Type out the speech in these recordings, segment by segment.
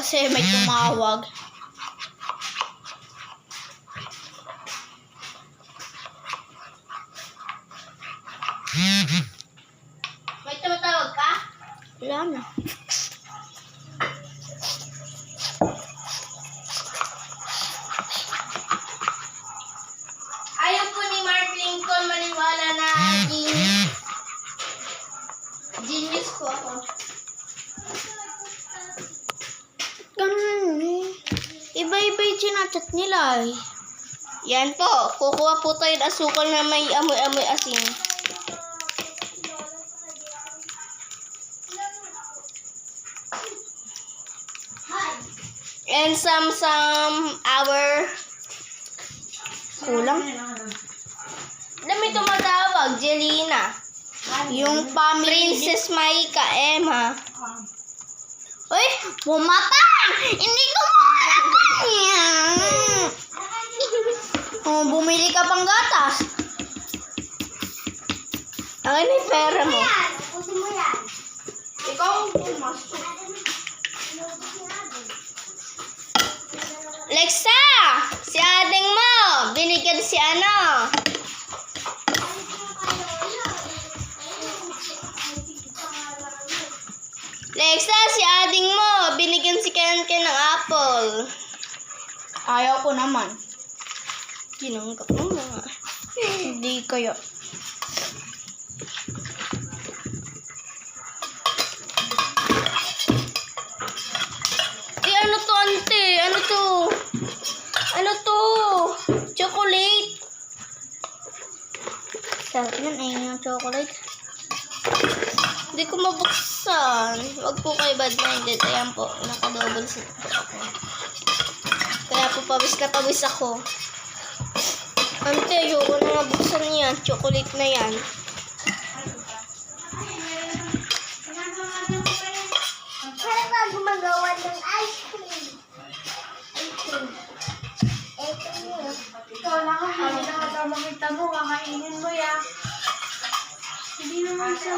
Kasi may tumawag. May tumatawag ka? Wala na. Ayaw po ni Mark Lincoln maniwala na genius. Genius po ako. Ganun eh. Iba-iba yung chinachat nila eh. Yan po. Kukuha po tayo ng asukal na may amoy-amoy asin. And some our Kulang. dami tumatawag. Jelena. Yung family. Princess Maika. Emma. Uy! Bumata! Hindi ko yan! Oh, bumili ka pang gatas. Ang ano yung pera mo? Ikaw, Lexa! Si ading mo! Binigyan si ano? Lexa, si ading mo! Binigyan si Ken ng apple. ayaw ko naman. Ginanggap mo mga. Hindi kaya. Eh, ano to, ante? Ano to? Ano to? Chocolate. Sarap yun eh, yung chocolate. Hindi ko mabuksan. Huwag po kayo bad-minded. Ayan po, naka-double set po ako. Kaya po pawis na pawis ako. Ante, ayoko na nga buksan yan. Chocolate na yan. Para ba gumagawa ng ice cream? Ito yun. Ikaw lang ang hindi nakasama kita mo, kakainin mo ya. Hindi naman siya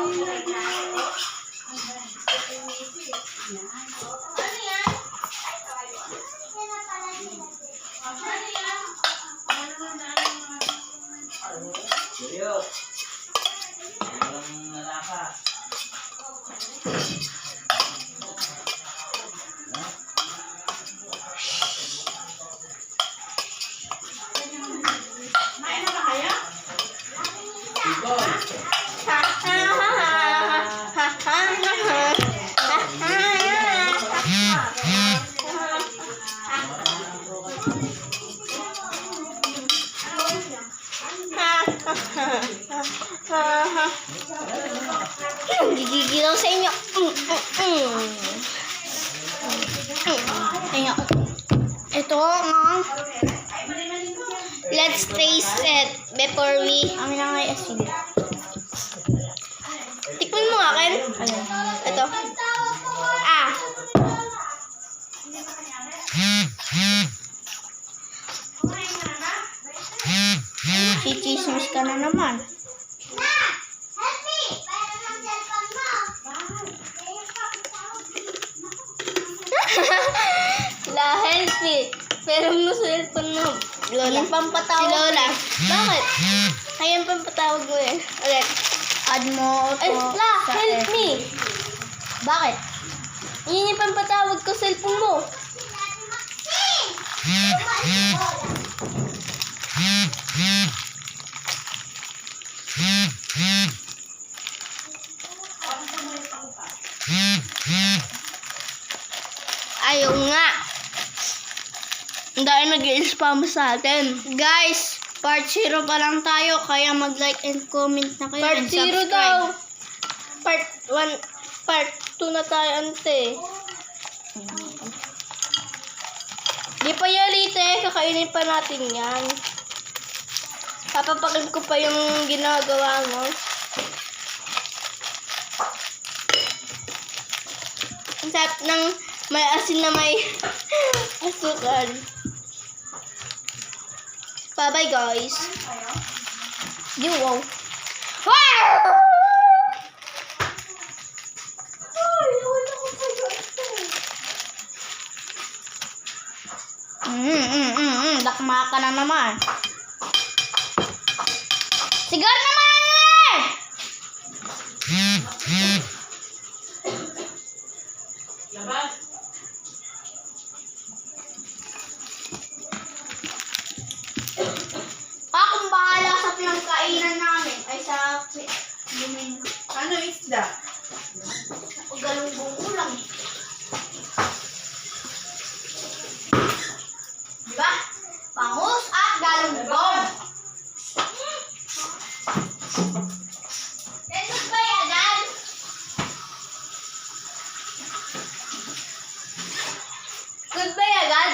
Gigigil ako sa inyo. Ayan. Ito nga. Let's taste it before we... Amin na nga yung asin. Tikman mo nga, Ken. Ayan. Ito. Ah. Chichismis ka na naman. Help me! Para ng cellphone mo. La, help me. Pero mo cellphone mo. Lola. Ayan pampatawag. Si Lola. Bakit? Ayan pampatawag mo eh. Ulit. Add mo Ay, to La, sa help F. me. Bakit? Yun yung pampatawag ko cellphone mo. Ayaw nga. Dahil nag-i-spam sa atin. Guys, part 0 pa lang tayo, kaya mag-like and comment na kayo Part and 0 subscribe. daw. Part 1, part 2 na tayo, ante. Di pa yalite, kakainin pa natin yan. Papapakin ko pa yung ginagawa mo. Ang sarap ng may asin na may asukal. Bye-bye, guys. Wow. maka na naman. Sigar naman eh! Labas. Akong bahala sa pinagkainan namin. Ay sa... Lumin. Ano isda? O galunggong ulam. Diba? Bangus at galunggong. Goodbye agad. Goodbye agad.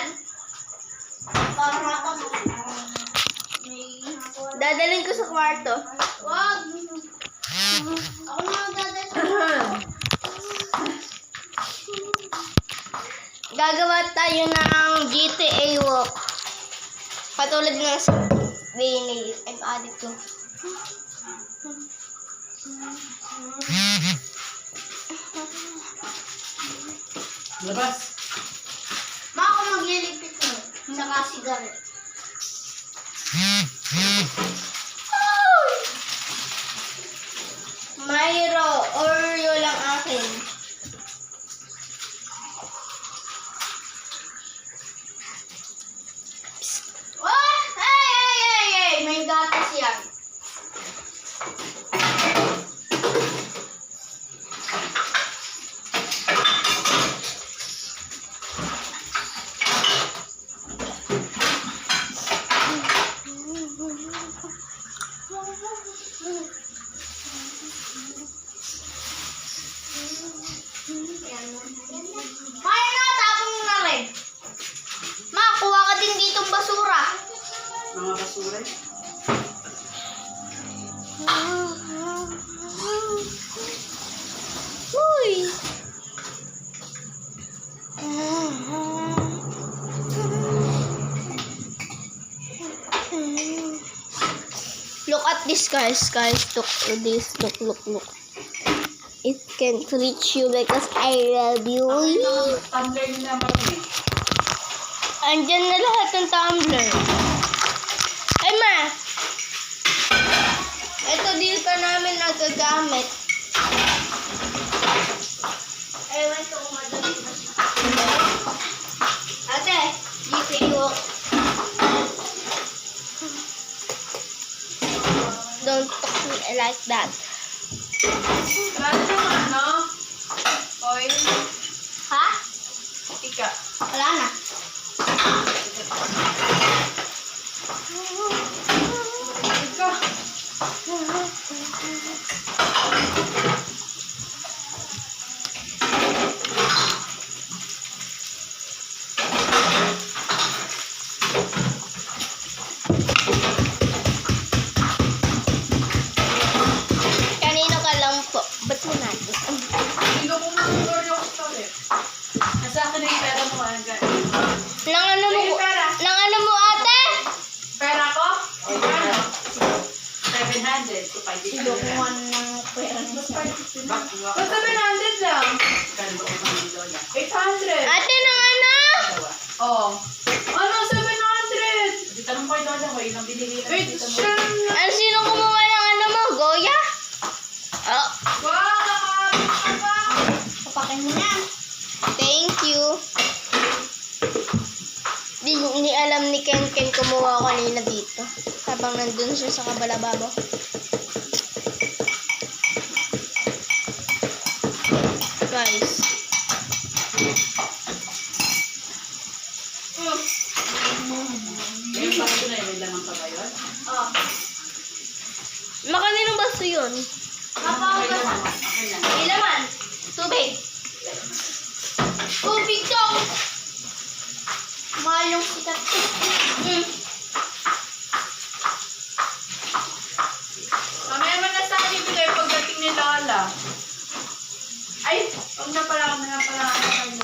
Parang ako. Dadalhin ko sa kwarto. Wag. Ako na magdadala. Gagawa tayo ng GTA walk. Patulad ng sa DNA. I'm addict ko. Labas. Ma, ako maglilipit mo. Saka sigaret. Mayro, Oreo lang akin. Oh! Hey! May gatas yan. Kaya na, tapong mo na rin. Ma, kuha ka din ditong basura. Mga basura. Uy! Look at this, guys. Look at this. Look. It can reach you because I love you. Tumbler nyo naman eh. Andyan na lahat ng tumbler. Ay, ma! Ito dito namin nagagamit. Ewan ko kung madali ba siya. Ate, GPU. Don't talk to me like that. Wala yung ano? Oil. Ha? Ika. Wala na. Ika. Kanino ka lang po? Ba't mo natin? Hindi ko mag-order yung story. Nasa akin na yung pera mo. Nang ano mo? Yung pera. Nang ano mo, ate? Pera ko? O ano? 700. So, 5 Kinukuha ng pera niya. Basta 700 lang. 800. Ate, nang ano? Oh. Ano, 700? Di tanong ko yung doon, may nang binili. Wait, siya. Ano, sino kumuha ng ano mo? Goya? Oh, Wow, nakakabit ka pa. Kapakin mo na. thank you. Di alam ni Ken kumuha kanina dito. Habang nandun siya sa kabalababo. Guys. Yung baso na yun, may lamang pa ba yun? Oh. Makaninong baso yun? Okay lang. Okay lang. Ilaman. Tubig. Tubig daw. Mahal yung sikat. Mamaya man na sa akin ibigay pagdating ni Lola. Ay, huwag na pala ako.